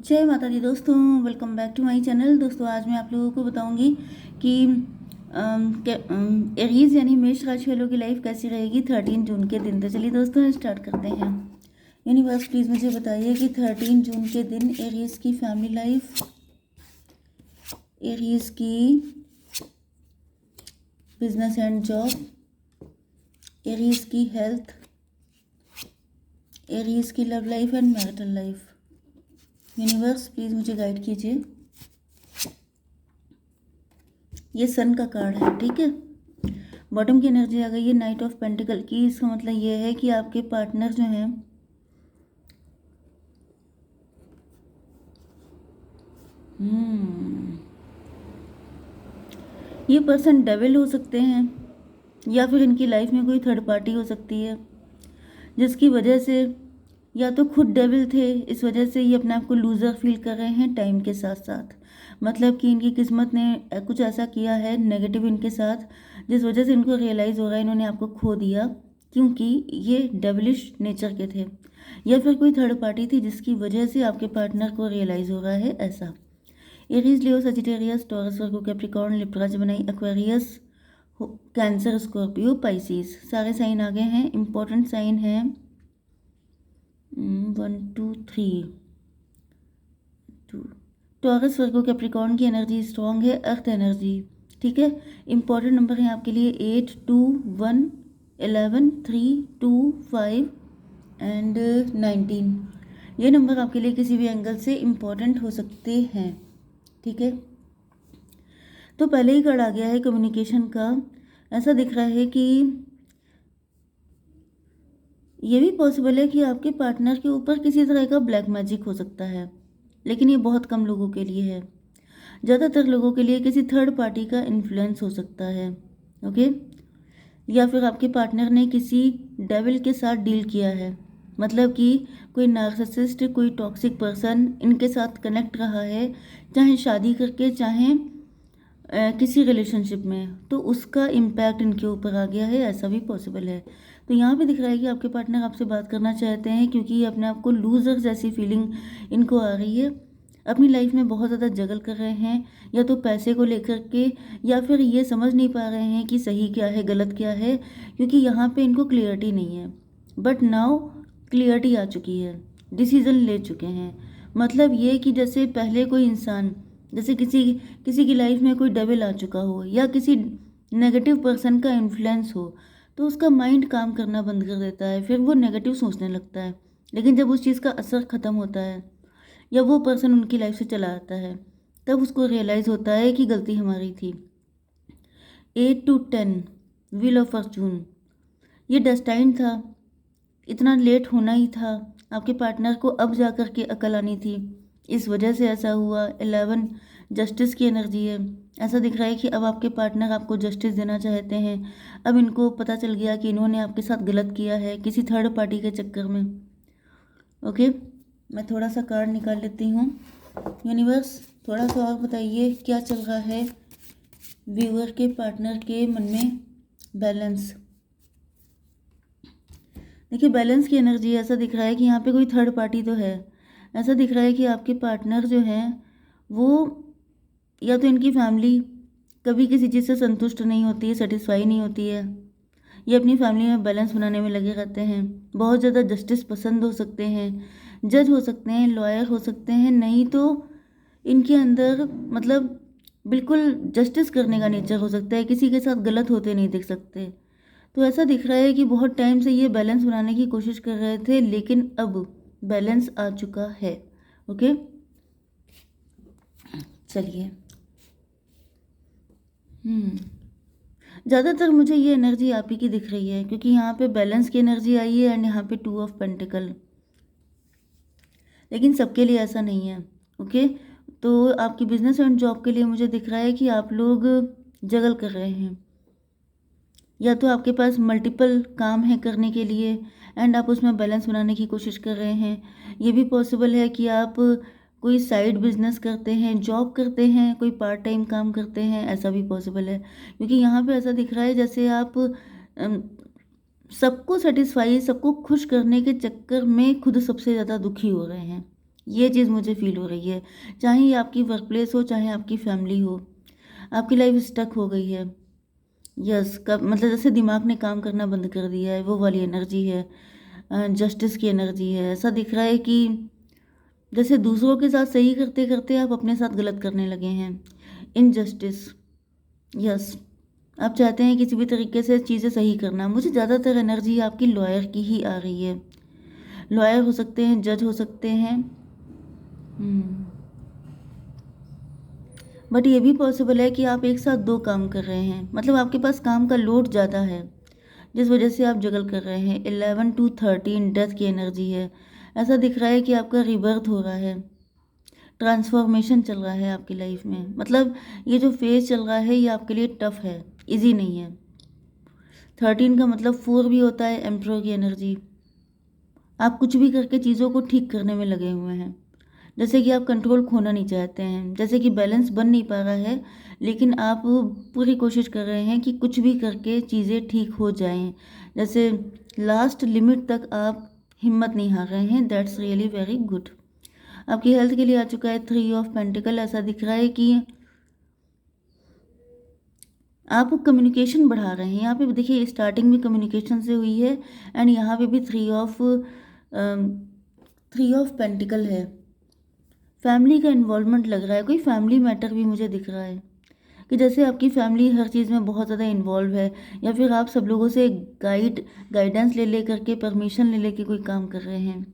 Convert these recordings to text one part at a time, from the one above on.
जय माता दी दोस्तों, welcome back to my channel. दोस्तों आज मैं आप लोगों को बताऊंगी कि एरीज यानी मेष राशि वालों की लाइफ कैसी रहेगी 13 जून के दिन। तो चलिए दोस्तों स्टार्ट करते हैं। यूनिवर्स प्लीज़ मुझे बताइए कि 13 जून के दिन एरीज की फैमिली लाइफ, एरीज की बिजनेस एंड जॉब, एरीज की हेल्थ, एरीज की love life and marital life. Universe please मुझे गाइड कीजिए। ये सन का कार्ड है, ठीक है। बॉटम की एनर्जी आ गई है नाइट ऑफ पेंटिकल की। इसका मतलब ये है कि आपके पार्टनर जो हैं ये पर्सन डेविल हो सकते हैं या फिर इनकी लाइफ में कोई थर्ड पार्टी हो सकती है जिसकी वजह से, या तो खुद डेविल थे, इस वजह से ये अपने आप को लूज़र फील कर रहे हैं टाइम के साथ साथ। मतलब कि इनकी किस्मत ने कुछ ऐसा किया है नेगेटिव इनके साथ, जिस वजह से इनको रियलाइज़ हो रहा है इन्होंने आपको खो दिया, क्योंकि ये डेविलिश नेचर के थे। या फिर कोई थर्ड पार्टी थी जिसकी वजह से आपके पार्टनर को रियलाइज़ हो रहा है ऐसा। Aries, Leo, Sagittarius, Taurus, Virgo, Capricorn, Libra, Gemini, Aquarius, Cancer, Scorpio, Pisces, सारे साइन आ गए हैं। इंपॉर्टेंट साइन है 1 2 3 2। टॉरस, वर्गो, कैप्रिकॉर्न की एनर्जी स्ट्रॉन्ग है, अर्थ एनर्जी, ठीक है। इंपॉर्टेंट नंबर है आपके लिए 8 2 1 11 3 2 5 एंड 19। ये नंबर आपके लिए किसी भी एंगल से इम्पॉर्टेंट हो सकते हैं, ठीक है। तो पहले ही कार्ड आ गया है कम्युनिकेशन का। ऐसा दिख रहा है कि ये भी पॉसिबल है कि आपके पार्टनर के ऊपर किसी तरह का ब्लैक मैजिक हो सकता है, लेकिन ये बहुत कम लोगों के लिए है। ज़्यादातर लोगों के लिए किसी थर्ड पार्टी का इन्फ्लुएंस हो सकता है, ओके। या फिर आपके पार्टनर ने किसी डेविल के साथ डील किया है, मतलब कि कोई नार्सिसिस्ट, कोई टॉक्सिक पर्सन इनके साथ कनेक्ट रहा है, चाहे शादी करके चाहे किसी रिलेशनशिप में, तो उसका इम्पैक्ट इनके ऊपर आ गया है, ऐसा भी पॉसिबल है। तो यहाँ पे दिख रहा है कि आपके पार्टनर आपसे बात करना चाहते हैं क्योंकि ये अपने आप को लूज़र जैसी फीलिंग इनको आ रही है। अपनी लाइफ में बहुत ज़्यादा जगल कर रहे हैं, या तो पैसे को लेकर के, या फिर ये समझ नहीं पा रहे हैं कि सही क्या है गलत क्या है, क्योंकि यहाँ पे इनको क्लियरिटी नहीं है। बट नाउ क्लियरिटी आ चुकी है, डिसीज़न ले चुके हैं। मतलब ये कि जैसे पहले कोई इंसान, जैसे किसी किसी की लाइफ में कोई डेविल आ चुका हो या किसी नेगेटिव पर्सन का इन्फ्लुएंस हो, तो उसका माइंड काम करना बंद कर देता है, फिर वो नेगेटिव सोचने लगता है। लेकिन जब उस चीज़ का असर ख़त्म होता है या वो पर्सन उनकी लाइफ से चला आता है, तब उसको रियलाइज़ होता है कि गलती हमारी थी। 8 to 10, व्हील ऑफ फॉर्चून, ये डेस्टाइन था, इतना लेट होना ही था। आपके पार्टनर को अब जा कर के अकल आनी थी, इस वजह से ऐसा हुआ। 11 जस्टिस की एनर्जी है। ऐसा दिख रहा है कि अब आपके पार्टनर आपको जस्टिस देना चाहते हैं। अब इनको पता चल गया कि इन्होंने आपके साथ गलत किया है किसी थर्ड पार्टी के चक्कर में, ओके। मैं थोड़ा सा कार्ड निकाल लेती हूँ। यूनिवर्स थोड़ा सा और बताइए क्या चल रहा है व्यूअर के पार्टनर के मन में। बैलेंस, देखिए बैलेंस की एनर्जी, ऐसा दिख रहा है कि यहाँ पे कोई थर्ड पार्टी तो है। ऐसा दिख रहा है कि आपके पार्टनर जो हैं वो, या तो इनकी फैमिली कभी किसी चीज़ से संतुष्ट नहीं होती है, सेटिस्फाई नहीं होती है। ये अपनी फैमिली में बैलेंस बनाने में लगे रहते हैं। बहुत ज़्यादा जस्टिस पसंद हो सकते हैं, जज हो सकते हैं, लॉयर हो सकते हैं, नहीं तो इनके अंदर मतलब बिल्कुल जस्टिस करने का नेचर हो सकता है, किसी के साथ गलत होते नहीं दिख सकते। तो ऐसा दिख रहा है कि बहुत टाइम से ये बैलेंस बनाने की कोशिश कर रहे थे, लेकिन अब बैलेंस आ चुका है, ओके। चलिए, ज़्यादातर मुझे ये एनर्जी आप ही की दिख रही है, क्योंकि यहाँ पे बैलेंस की एनर्जी आई है एंड यहाँ पे 2 ऑफ पेंटिकल। लेकिन सबके लिए ऐसा नहीं है, ओके। तो आपकी बिजनेस एंड जॉब के लिए मुझे दिख रहा है कि आप लोग जगल कर रहे हैं, या तो आपके पास मल्टीपल काम है करने के लिए एंड आप उसमें बैलेंस बनाने की कोशिश कर रहे हैं। ये भी पॉसिबल है कि आप कोई साइड बिजनेस करते हैं, जॉब करते हैं, कोई पार्ट टाइम काम करते हैं, ऐसा भी पॉसिबल है। क्योंकि यहाँ पे ऐसा दिख रहा है जैसे आप सबको सेटिस्फाई, सबको खुश करने के चक्कर में खुद सबसे ज़्यादा दुखी हो रहे हैं, ये चीज़ मुझे फ़ील हो रही है। चाहे ये आपकी वर्क प्लेस हो, चाहे आपकी फैमिली हो, आपकी लाइफ स्टक हो गई है। यस, कब मतलब जैसे दिमाग ने काम करना बंद कर दिया है, वो वाली एनर्जी है। जस्टिस की एनर्जी है। ऐसा दिख रहा है कि जैसे दूसरों के साथ सही करते करते आप अपने साथ गलत करने लगे हैं। इनजस्टिस। यस, आप चाहते हैं किसी भी तरीके से चीज़ें सही करना। मुझे ज़्यादातर एनर्जी आपकी लॉयर की ही आ रही है। लॉयर हो सकते हैं, जज हो सकते हैं। बट ये भी पॉसिबल है कि आप एक साथ दो काम कर रहे हैं, मतलब आपके पास काम का लोड ज़्यादा है, जिस वजह से आप जगल कर रहे हैं। 11 to 13 डेथ की एनर्जी है। ऐसा दिख रहा है कि आपका रिबर्थ हो रहा है, ट्रांसफॉर्मेशन चल रहा है आपकी लाइफ में। मतलब ये जो फेज चल रहा है ये आपके लिए टफ है, इजी नहीं है। 13 का मतलब 4 भी होता है, एम्परर की एनर्जी। आप कुछ भी करके चीज़ों को ठीक करने में लगे हुए हैं, जैसे कि आप कंट्रोल खोना नहीं चाहते हैं, जैसे कि बैलेंस बन नहीं पा रहा है, लेकिन आप पूरी कोशिश कर रहे हैं कि कुछ भी करके चीज़ें ठीक हो जाएं। जैसे लास्ट लिमिट तक आप हिम्मत नहीं हार रहे हैं। That's really very good. आपकी हेल्थ के लिए आ चुका है 3 ऑफ पेंटिकल। ऐसा दिख रहा है कि आप कम्युनिकेशन बढ़ा रहे हैं। यहाँ पे देखिए स्टार्टिंग में कम्युनिकेशन से हुई है, एंड यहाँ पे भी 3 ऑफ पेंटिकल है। फैमिली का इन्वॉल्वमेंट लग रहा है, कोई फैमिली मैटर भी मुझे दिख रहा है कि जैसे आपकी फैमिली हर चीज़ में बहुत ज़्यादा इन्वॉल्व है, या फिर आप सब लोगों से गाइडेंस ले करके परमिशन ले के कोई काम कर रहे हैं।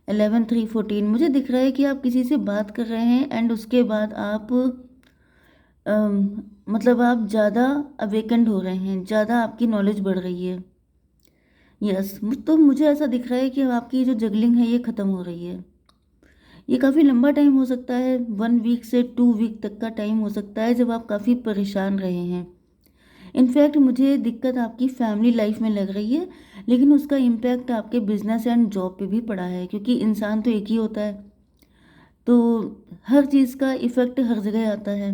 11 3 14 मुझे दिख रहा है कि आप किसी से बात कर रहे हैं, एंड उसके बाद आप मतलब आप ज़्यादा अवेकेंड हो रहे हैं, ज़्यादा आपकी नॉलेज बढ़ रही है। यस, तो मुझे ऐसा दिख रहा है कि आपकी जो जगलिंग है ये ख़त्म हो रही है। ये काफ़ी लंबा टाइम हो सकता है, 1 वीक से 2 वीक तक का टाइम हो सकता है, जब आप काफ़ी परेशान रहे हैं। इनफैक्ट मुझे दिक्कत आपकी फैमिली लाइफ में लग रही है, लेकिन उसका इम्पैक्ट आपके बिजनेस एंड जॉब पे भी पड़ा है, क्योंकि इंसान तो एक ही होता है, तो हर चीज़ का इफ़ेक्ट हर जगह आता है।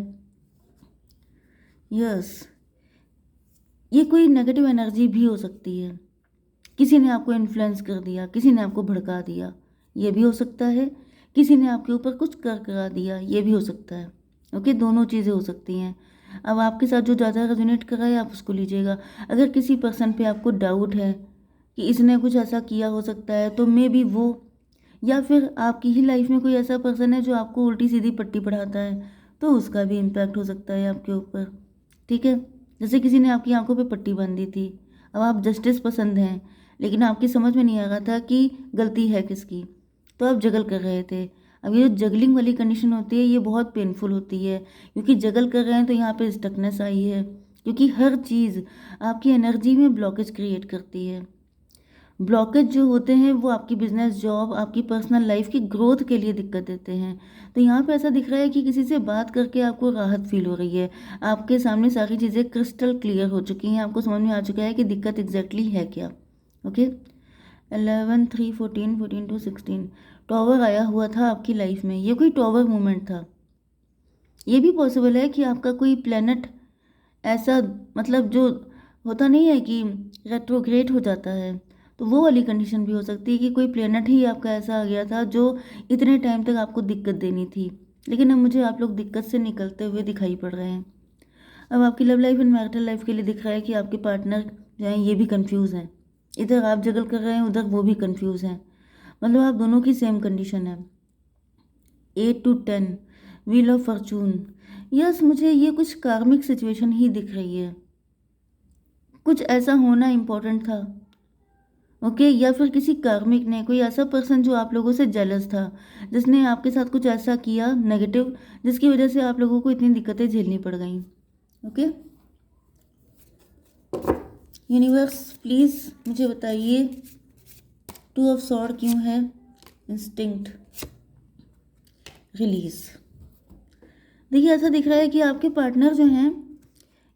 यस, ये कोई नेगेटिव एनर्जी भी हो सकती है। किसी ने आपको इन्फ्लुएंस कर दिया, किसी ने आपको भड़का दिया, ये भी हो सकता है। किसी ने आपके ऊपर कुछ कर करा दिया, ये भी हो सकता है। ओके, दोनों चीज़ें हो सकती हैं। अब आपके साथ जो ज़्यादा रेजोनेट कर रहा है आप उसको लीजिएगा। अगर किसी पर्सन पे आपको डाउट है कि इसने कुछ ऐसा किया हो सकता है, तो मे बी वो, या फिर आपकी ही लाइफ में कोई ऐसा पर्सन है जो आपको उल्टी सीधी पट्टी पढ़ाता है, तो उसका भी इम्पैक्ट हो सकता है आपके ऊपर। ठीक है, जैसे किसी ने आपकी आंखों पे पट्टी बांधी थी। अब आप जस्टिस पसंद हैं, लेकिन आपकी समझ में नहीं आ रहा था कि गलती है किसकी, तो आप जगल कर रहे थे। अब ये जो जगलिंग वाली कंडीशन होती है ये बहुत पेनफुल होती है, क्योंकि जगल कर रहे हैं तो यहाँ पे स्टकनेस आई है, क्योंकि हर चीज़ आपकी एनर्जी में ब्लॉकेज क्रिएट करती है। ब्लॉकेज जो होते हैं वो आपकी बिजनेस, जॉब, आपकी पर्सनल लाइफ की ग्रोथ के लिए दिक्कत देते हैं। तो यहाँ पे ऐसा दिख रहा है कि किसी से बात करके आपको राहत फील हो रही है, आपके सामने सारी चीज़ें क्रिस्टल क्लियर हो चुकी हैं, आपको समझ में आ चुका है कि दिक्कत एग्जैक्टली है क्या। ओके, 11 3 14 14 to 16 टॉवर आया हुआ था आपकी लाइफ में। ये कोई टॉवर मूवमेंट था। ये भी पॉसिबल है कि आपका कोई प्लेनेट ऐसा, मतलब जो होता नहीं है कि रेट्रोग्रेड हो जाता है, तो वो वाली कंडीशन भी हो सकती है कि कोई प्लेनेट ही आपका ऐसा आ गया था जो इतने टाइम तक आपको दिक्कत देनी थी, लेकिन अब मुझे आप लोग दिक्कत से निकलते हुए दिखाई पड़ रहे हैं। अब आपकी love life and marital life के लिए दिख रहा है कि आपके पार्टनर जो हैं ये भी कंफ्यूज हैं। इधर आप जगल कर रहे हैं, उधर वो भी कंफ्यूज हैं। मतलब आप दोनों की सेम कंडीशन है। 8 to 10 wheel of Fortune. Yes, मुझे ये कुछ कार्मिक सिचुएशन ही दिख रही है। कुछ ऐसा होना इम्पोर्टेंट था। ओके, या फिर किसी कार्मिक ने, कोई ऐसा पर्सन जो आप लोगों से जेलस था, जिसने आपके साथ कुछ ऐसा किया नेगेटिव, जिसकी वजह से आप लोगों को इतनी दिक्कतें झेलनी पड़ गई। ओके, यूनिवर्स प्लीज़ मुझे बताइए 2 ऑफ सॉर्ड क्यों है। Instinct release. देखिए ऐसा दिख रहा है कि आपके पार्टनर जो हैं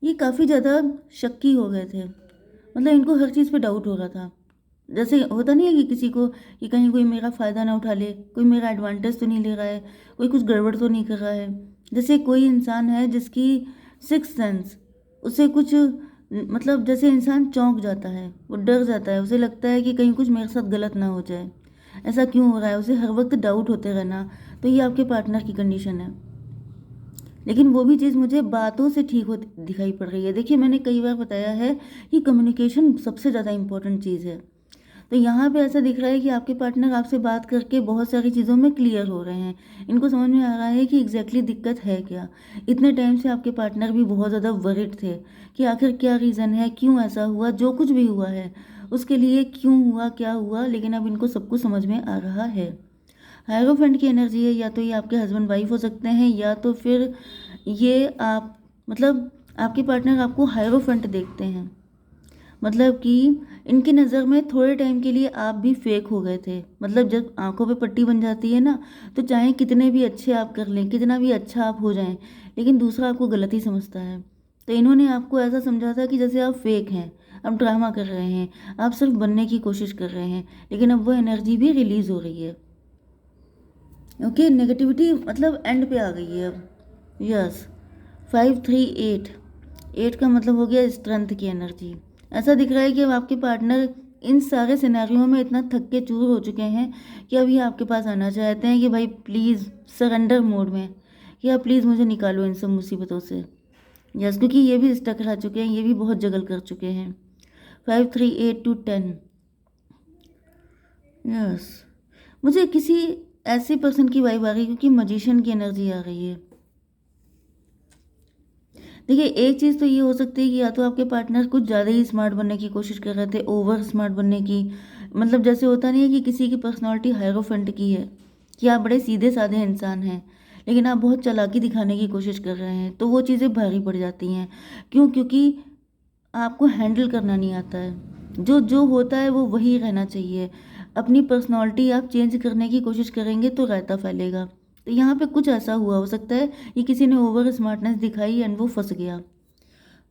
ये काफ़ी ज़्यादा शक्की हो गए थे, मतलब इनको हर चीज़ पे डाउट हो रहा था। जैसे होता नहीं है कि किसी को, कि कहीं कोई मेरा फ़ायदा ना उठा ले, कोई मेरा एडवांटेज तो नहीं ले रहा है, कोई कुछ गड़बड़ तो नहीं कर रहा है। जैसे कोई इंसान है जिसकी सिक्स सेंस, उसे कुछ, मतलब जैसे इंसान चौंक जाता है, वो डर जाता है, उसे लगता है कि कहीं कुछ मेरे साथ गलत ना हो जाए। ऐसा क्यों हो रहा है, उसे हर वक्त डाउट होते रहना, तो ये आपके पार्टनर की कंडीशन है। लेकिन वो भी चीज़ मुझे बातों से ठीक होती दिखाई पड़ रही है। देखिए, मैंने कई बार बताया है कि कम्युनिकेशन सबसे ज़्यादा इम्पोर्टेंट चीज़ है। तो यहाँ पे ऐसा दिख रहा है कि आपके पार्टनर आपसे बात करके बहुत सारी चीज़ों में क्लियर हो रहे हैं। इनको समझ में आ रहा है कि एग्जैक्टली दिक्कत है क्या। इतने टाइम से आपके पार्टनर भी बहुत ज़्यादा वरिड थे कि आखिर क्या रीज़न है, क्यों ऐसा हुआ, जो कुछ भी हुआ है उसके लिए क्यों हुआ, क्या हुआ, लेकिन अब इनको सब कुछ समझ में आ रहा है। हायरोफेंट की एनर्जी है, या तो ये आपके हस्बैंड वाइफ हो सकते हैं, या तो फिर ये आप मतलब आपके पार्टनर आपको हायरोफेंट देखते हैं। मतलब कि इनकी नज़र में थोड़े टाइम के लिए आप भी फेक हो गए थे। मतलब जब आंखों पे पट्टी बन जाती है ना, तो चाहे कितने भी अच्छे आप कर लें, कितना भी अच्छा आप हो जाएं, लेकिन दूसरा आपको गलत ही समझता है। तो इन्होंने आपको ऐसा समझा था कि जैसे आप फेक हैं, आप ड्रामा कर रहे हैं, आप सिर्फ बनने की कोशिश कर रहे हैं, लेकिन अब वो एनर्जी भी रिलीज़ हो रही है। ओके, नेगेटिविटी मतलब एंड पे आ गई है अब। यस, 5 3 8, 8 का मतलब हो गया स्ट्रेंथ की एनर्जी। ऐसा दिख रहा है कि अब आपके पार्टनर इन सारे सिनेरियो में इतना थक के चूर हो चुके हैं कि अभी आपके पास आना चाहते हैं कि भाई प्लीज़, सरेंडर मोड में, कि आप प्लीज़ मुझे निकालो इन सब मुसीबतों से। यस, क्योंकि ये भी स्टक रह चुके हैं, ये भी बहुत जगल कर चुके हैं। 5 3 8 to 10। यस, मुझे किसी ऐसे पर्सन की वाइब आ रही है, क्योंकि मजिशियन की एनर्जी आ रही है। देखिए, एक चीज़ तो ये हो सकती है कि या तो आपके पार्टनर कुछ ज़्यादा ही स्मार्ट बनने की कोशिश कर रहे थे, ओवर स्मार्ट बनने की। मतलब जैसे होता नहीं है कि किसी की पर्सनालिटी हायरोफेंट की है, कि आप बड़े सीधे साधे इंसान हैं, लेकिन आप बहुत चालाकी दिखाने की कोशिश कर रहे हैं, तो वो चीज़ें भारी पड़ जाती हैं। क्यों? क्योंकि आपको हैंडल करना नहीं आता है। जो जो होता है वो वही रहना चाहिए। अपनी पर्सनालिटी आप चेंज करने की कोशिश करेंगे तो रायता फैलेगा। तो यहाँ पे कुछ ऐसा हुआ हो सकता है, ये किसी ने ओवर स्मार्टनेस दिखाई एंड वो फंस गया।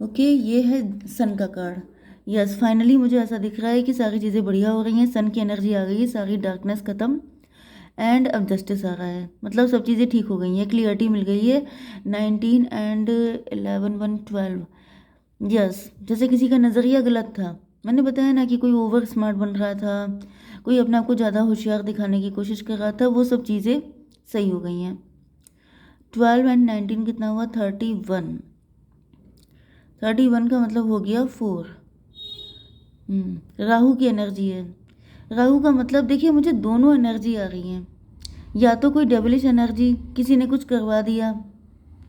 ओके, ये है सन का कार्ड। यस, फाइनली मुझे ऐसा दिख रहा है कि सारी चीज़ें बढ़िया हो रही हैं, सन की एनर्जी आ गई है, सारी डार्कनेस खत्म, एंड अब जस्टिस आ रहा है। मतलब सब चीज़ें ठीक हो गई हैं, क्लियरिटी मिल गई है। 19 एंड 11 1 12। यस, जैसे किसी का नज़रिया गलत था। मैंने बताया ना कि कोई ओवर स्मार्ट बन रहा था, कोई अपने आप को ज़्यादा होशियार दिखाने की कोशिश कर रहा था, वो सब चीज़ें सही हो गई हैं। 12 एंड 19 कितना हुआ? 31। 31 का मतलब हो गया 4। राहु की एनर्जी है। राहु का मतलब देखिए, मुझे दोनों एनर्जी आ रही हैं। या तो कोई डेविलिश एनर्जी, किसी ने कुछ करवा दिया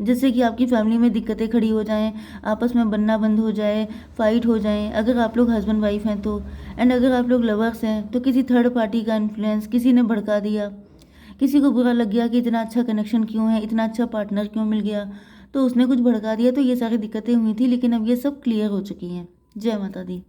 जिससे कि आपकी फैमिली में दिक्कतें खड़ी हो जाएं, आपस में बनना बंद हो जाए, फाइट हो जाएं, अगर आप लोग हस्बैंड वाइफ हैं तो। एंड अगर आप लोग लवर्स हैं तो किसी थर्ड पार्टी का इन्फ्लुएंस, किसी ने भड़का दिया, किसी को बुरा लग गया कि इतना अच्छा कनेक्शन क्यों है, इतना अच्छा पार्टनर क्यों मिल गया, तो उसने कुछ भड़का दिया, तो ये सारी दिक्कतें हुई थी, लेकिन अब ये सब क्लियर हो चुकी हैं। जय माता दी।